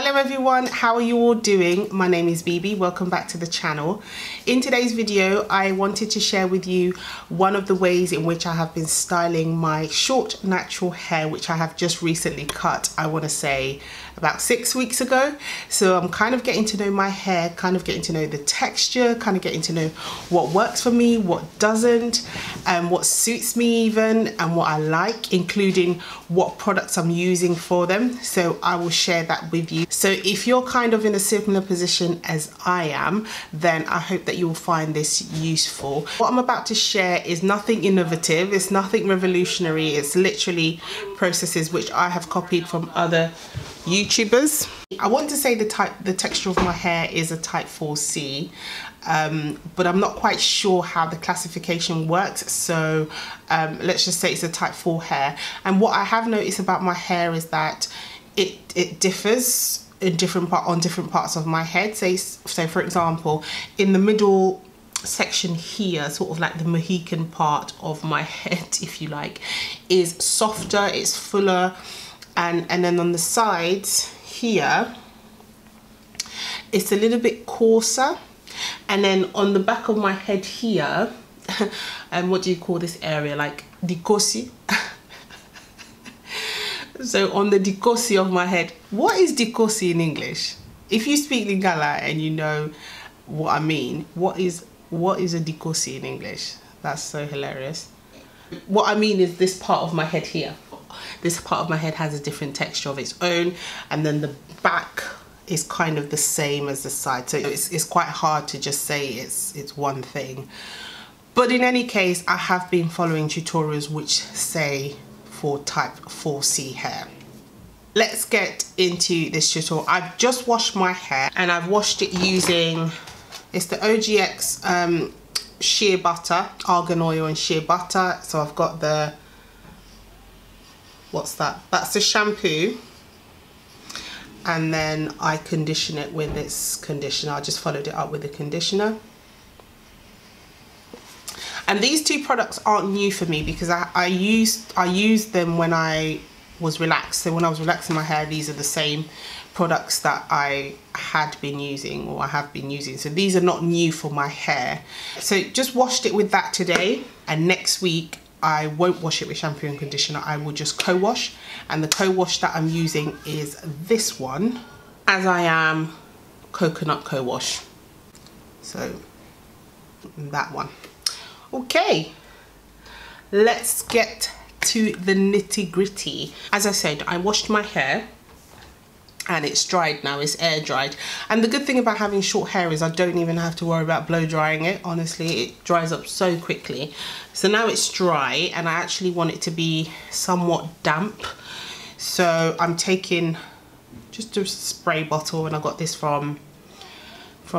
Hello everyone, how are you all doing? My name is Bibi, welcome back to the channel. In today's video, I wanted to share with you one of the ways in which I have been styling my short natural hair, which I have just recently cut, I want to say about 6 weeks ago. So I'm kind of getting to know my hair, kind of getting to know the texture, kind of getting to know what works for me, what doesn't, and what suits me even, and what I like, including what products I'm using for them. So I will share that with you. So if you're kind of in a similar position as I am, then I hope that you'll find this useful. What I'm about to share is nothing innovative, it's nothing revolutionary, it's literally processes which I have copied from other YouTubers. I want to say the texture of my hair is a type 4C, but I'm not quite sure how the classification works, so let's just say it's a type 4 hair. And what I have noticed about my hair is that it differs in different parts of my head. So for example, in the middle section here, sort of like the Mohican part of my head, if you like, is softer, it's fuller, and then on the sides here it's a little bit coarser, and then on the back of my head here and what do you call this area, like dikosi. So on the dikosi of my head, what is dikosi in English? If you speak Lingala and you know what I mean, what is a dikosi in English? That's so hilarious. What I mean is this part of my head here. This part of my head has a different texture of its own, and then the back is kind of the same as the side. So it's quite hard to just say it's one thing. But in any case, I have been following tutorials which say for type 4C hair. Let's get into this tutorial. I've just washed my hair, and I've washed it using, it's the OGX shea butter, argan oil and shea butter. So I've got the, what's that? That's the shampoo, and then I condition it with this conditioner. I just followed it up with the conditioner. And these two products aren't new for me because I used them when I was relaxed. So when I was relaxing my hair, these are the same products that I had been using, or I have been using. So these are not new for my hair. So just washed it with that today, and next week I won't wash it with shampoo and conditioner. I will just co-wash, and the co-wash that I'm using is this one, As I Am Coconut Co-Wash. So that one. Okay, let's get to the nitty-gritty. As I said, I washed my hair and it's dried now, it's air dried. And the good thing about having short hair is I don't even have to worry about blow drying it. Honestly, it dries up so quickly. So now it's dry, and I actually want it to be somewhat damp. So I'm taking just a spray bottle, and I got this from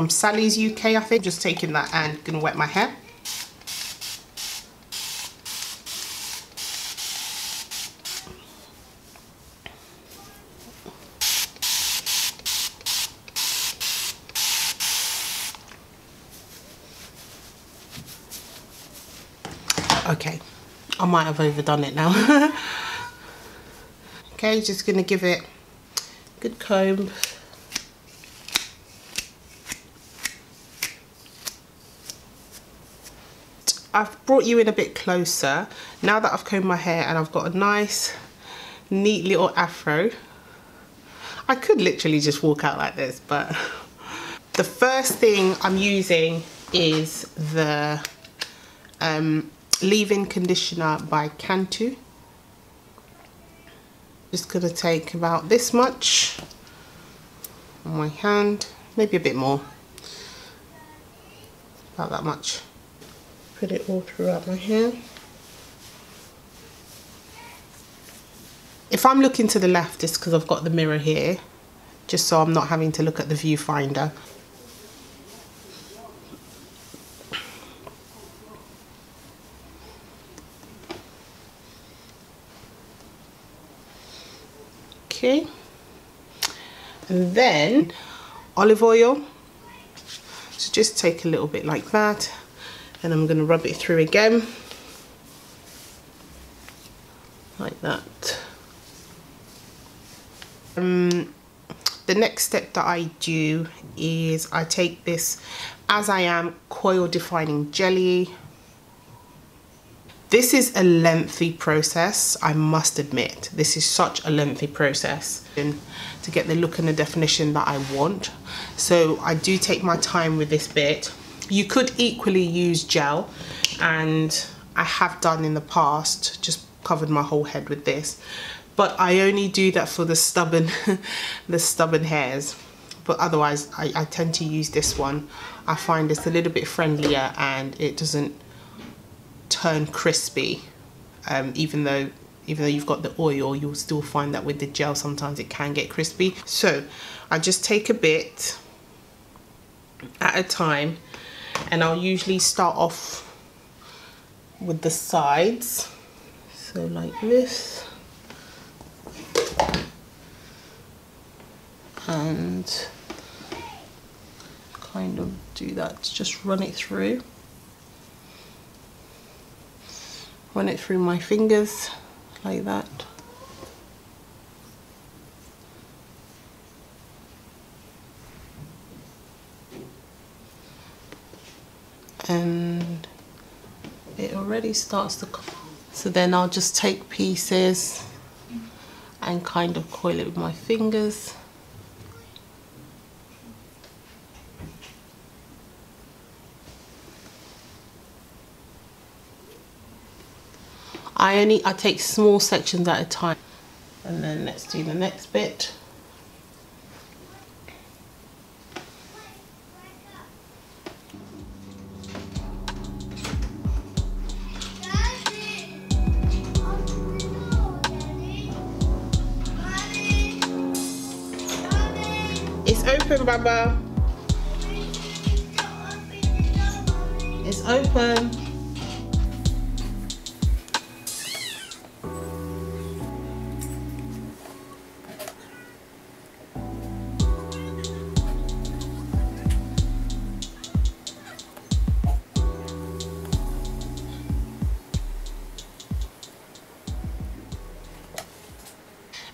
Sally's UK, I think. Just taking that and gonna wet my hair. Okay, I might have overdone it now. Okay, just gonna give it a good comb. I've brought you in a bit closer. Now that I've combed my hair and I've got a nice, neat little afro, I could literally just walk out like this, but the first thing I'm using is the leave-in conditioner by Cantu. Just gonna take about this much on my hand, maybe a bit more, about that much. Put it all throughout my hair. If I'm looking to the left, it's because I've got the mirror here, just so I'm not having to look at the viewfinder. Okay, and then olive oil. So just take a little bit like that, and I'm going to rub it through again like that. The next step that I do is I take this As I Am Coil Defining Jelly. This is a lengthy process, I must admit. This is such a lengthy process to get the look and the definition that I want. So I do take my time with this bit. You could equally use gel, and I have done in the past, just covered my whole head with this. But I only do that for the stubborn, the stubborn hairs. But otherwise, I tend to use this one. I find it's a little bit friendlier and it doesn't turn crispy. Even though you've got the oil, you'll still find that with the gel sometimes it can get crispy. So I just take a bit at a time, and I'll usually start off with the sides. So like this. And kind of do that, just run it through my fingers like that. And it already starts to come. So then I'll just take pieces and kind of coil it with my fingers. I take small sections at a time. And then let's do the next bit. It's open, Baba. It's open.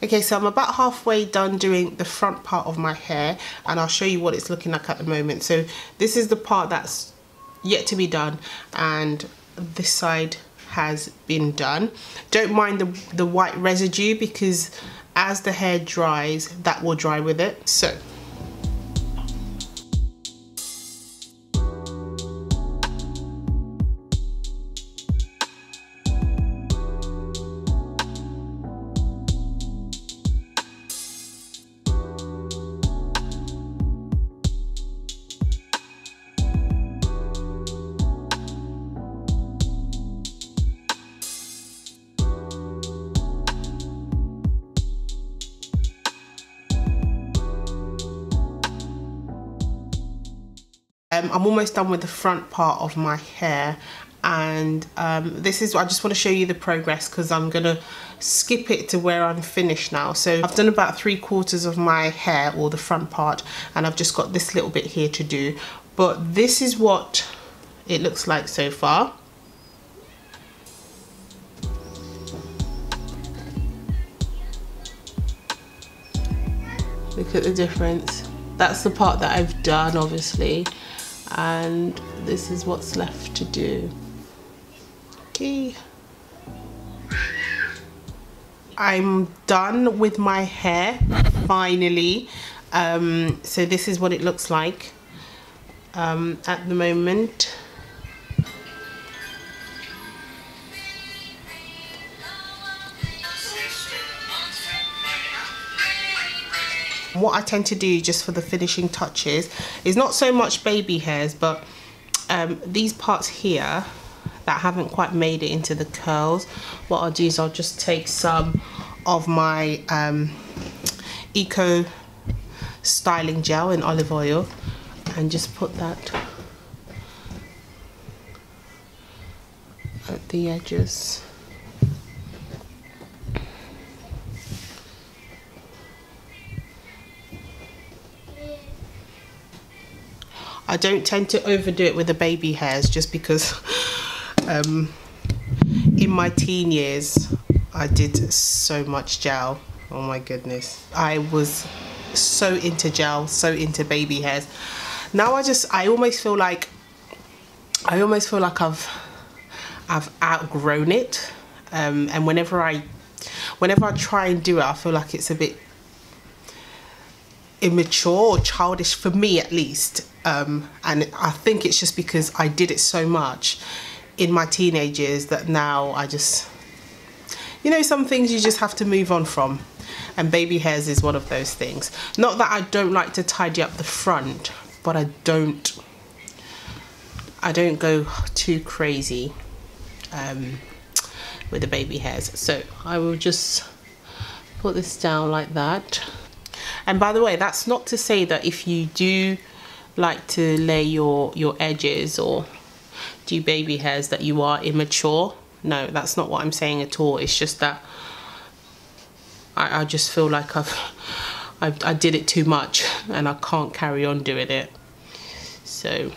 Okay, so I'm about halfway done doing the front part of my hair, and I'll show you what it's looking like at the moment. So this is the part that's yet to be done, and this side has been done. Don't mind the white residue, because as the hair dries, that will dry with it. So I'm almost done with the front part of my hair, and this is, I just want to show you the progress, because I'm gonna skip it to where I'm finished now. So I've done about 3/4 of my hair, or the front part, and I've just got this little bit here to do. But this is what it looks like so far. Look at the difference. That's the part that I've done, obviously, and this is what's left to do. Okay, I'm done with my hair finally. So this is what it looks like at the moment. What I tend to do just for the finishing touches is not so much baby hairs, but these parts here that haven't quite made it into the curls, what I'll do is I'll just take some of my Eco styling gel in olive oil and just put that at the edges. I don't tend to overdo it with the baby hairs, just because in my teen years I did so much gel. Oh my goodness, I was so into gel, so into baby hairs. Now I almost feel like I've outgrown it, and whenever I try and do it, I feel like it's a bit immature or childish, for me at least, and I think it's just because I did it so much in my teenage years that now I just, you know, some things you just have to move on from, and baby hairs is one of those things. Not that I don't like to tidy up the front, but I don't go too crazy with the baby hairs. So I will just put this down like that. And by the way, that's not to say that if you do like to lay your edges or do baby hairs that you are immature. No, that's not what I'm saying at all. It's just that I just feel like I did it too much and I can't carry on doing it. So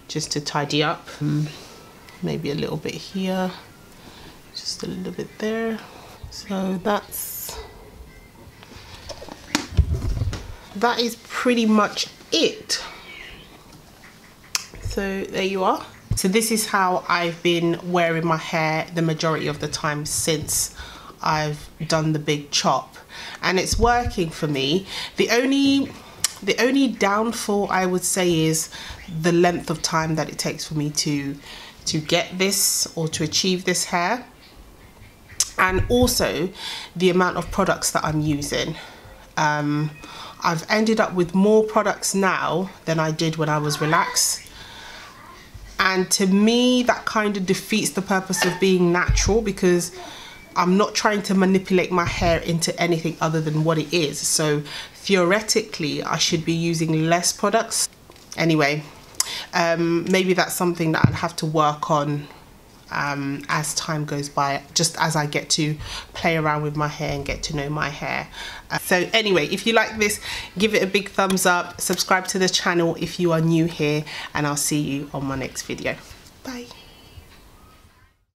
just to tidy up, maybe a little bit here, just a little bit there. So that is pretty much it. So there you are. So this is how I've been wearing my hair the majority of the time since I've done the big chop, and it's working for me. The only downfall I would say is the length of time that it takes for me to get this or to achieve this hair, and also the amount of products that I'm using. I've ended up with more products now than I did when I was relaxed, and to me that kind of defeats the purpose of being natural, because I'm not trying to manipulate my hair into anything other than what it is. So theoretically I should be using less products. Anyway, maybe that's something that I'd have to work on as time goes by, just as I get to play around with my hair and get to know my hair. So anyway, if you like this, give it a big thumbs up, subscribe to the channel if you are new here, and I'll see you on my next video.